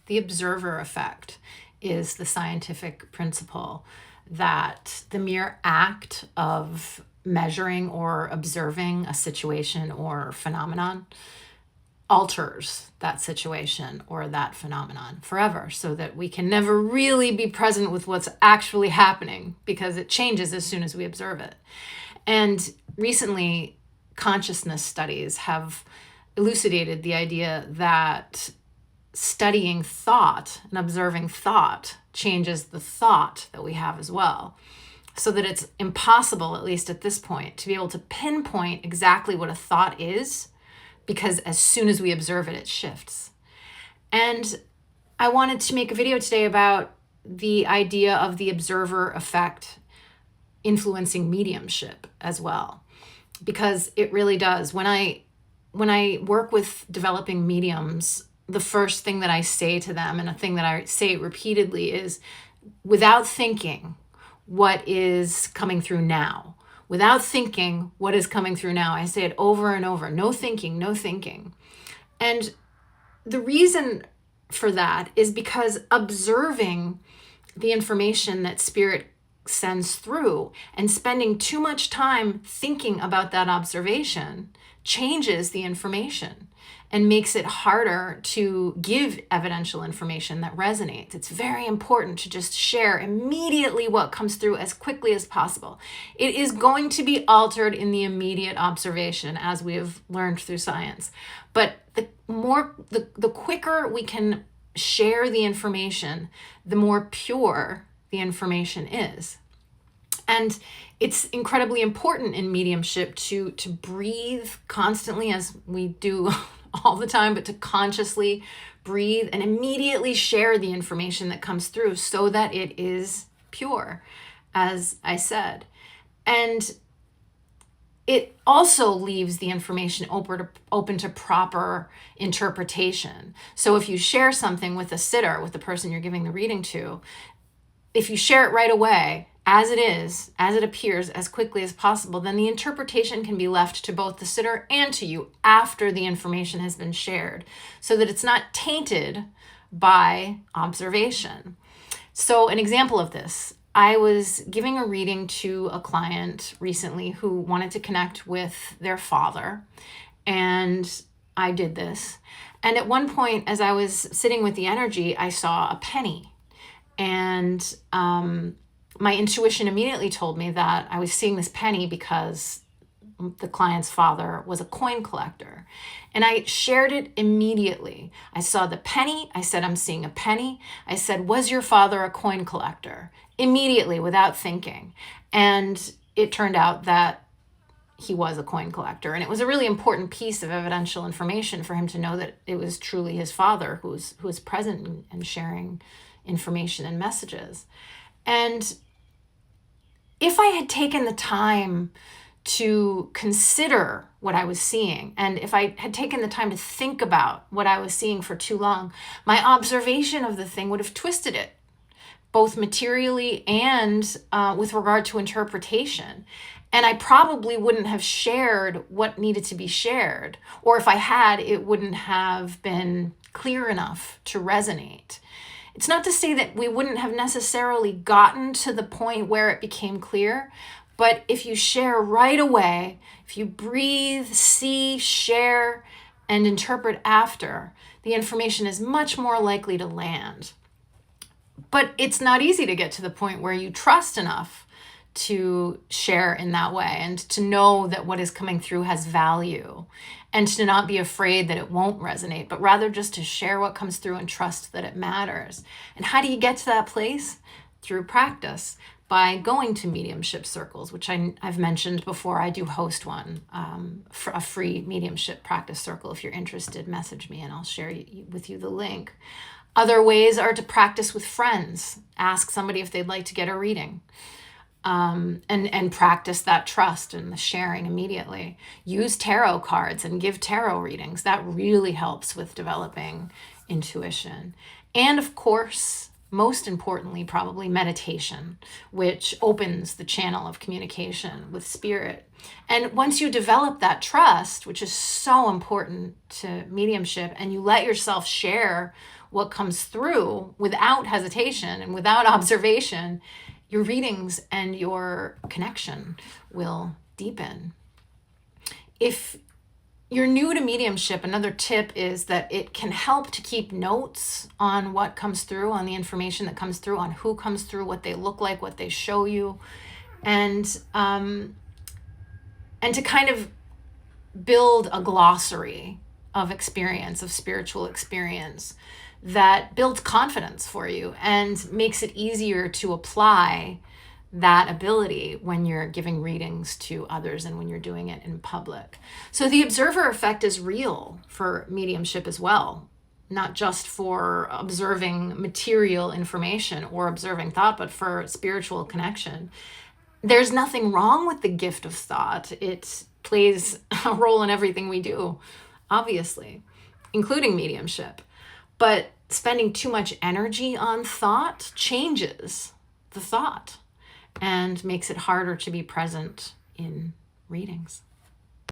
The observer effect is the scientific principle that the mere act of measuring or observing a situation or phenomenon alters that situation or that phenomenon forever, so that we can never really be present with what's actually happening because it changes as soon as we observe it. And recently, consciousness studies have elucidated the idea that studying thought and observing thought changes the thought that we have as well. So that it's impossible, at least at this point, to be able to pinpoint exactly what a thought is, because as soon as we observe it, it shifts. And I wanted to make a video today about the idea of the observer effect influencing mediumship as well, because it really does. When I work with developing mediums, the first thing that I say to them, and a thing that I say repeatedly, is without thinking, what is coming through now? Without thinking, what is coming through now? I say it over and over. No thinking, no thinking. And the reason for that is because observing the information that spirit sends through and spending too much time thinking about that observation changes the information and makes it harder to give evidential information that resonates. It's very important to just share immediately what comes through as quickly as possible. It is going to be altered in the immediate observation, as we have learned through science. But the quicker we can share the information, the more pure the information is. And it's incredibly important in mediumship to breathe constantly, as we do all the time, but to consciously breathe and immediately share the information that comes through so that it is pure, as I said. And it also leaves the information open to proper interpretation. So if you share something with a sitter, with the person you're giving the reading to, if you share it right away, as it is, as it appears, as quickly as possible, then the interpretation can be left to both the sitter and to you after the information has been shared, so that it's not tainted by observation. So an example of this, I was giving a reading to a client recently who wanted to connect with their father, and I did this. And at one point, as I was sitting with the energy, I saw a penny. And my intuition immediately told me that I was seeing this penny because the client's father was a coin collector. And I shared it immediately. I saw the penny. I said, I'm seeing a penny. I said, was your father a coin collector? Immediately, without thinking. And it turned out that he was a coin collector. And it was a really important piece of evidential information for him to know that it was truly his father who was present and sharing information and messages. And if I had taken the time to consider what I was seeing, and if I had taken the time to think about what I was seeing for too long, my observation of the thing would have twisted it, both materially and with regard to interpretation. And I probably wouldn't have shared what needed to be shared. Or if I had, it wouldn't have been clear enough to resonate. It's not to say that we wouldn't have necessarily gotten to the point where it became clear, but if you share right away, if you breathe, see, share, and interpret after, the information is much more likely to land. But it's not easy to get to the point where you trust enough to share in that way and to know that what is coming through has value, and to not be afraid that it won't resonate, but rather just to share what comes through and trust that it matters. And how do you get to that place? Through practice, by going to mediumship circles, which I've mentioned before. I do host one, for a free mediumship practice circle. If you're interested, message me and I'll share with you the link. Other ways are to practice with friends. Ask somebody if they'd like to get a reading. And practice that trust and the sharing immediately. Use tarot cards and give tarot readings. That really helps with developing intuition. And of course, most importantly, probably meditation, which opens the channel of communication with spirit. And once you develop that trust, which is so important to mediumship, and you let yourself share what comes through without hesitation and without observation, your readings and your connection will deepen. If you're new to mediumship, another tip is that it can help to keep notes on what comes through, on the information that comes through, on who comes through, what they look like, what they show you, and to kind of build a glossary of experience, of spiritual experience, that builds confidence for you and makes it easier to apply that ability when you're giving readings to others and when you're doing it in public. So the observer effect is real for mediumship as well, not just for observing material information or observing thought, but for spiritual connection. There's nothing wrong with the gift of thought. It plays a role in everything we do, obviously, including mediumship. But spending too much energy on thought changes the thought and makes it harder to be present in readings.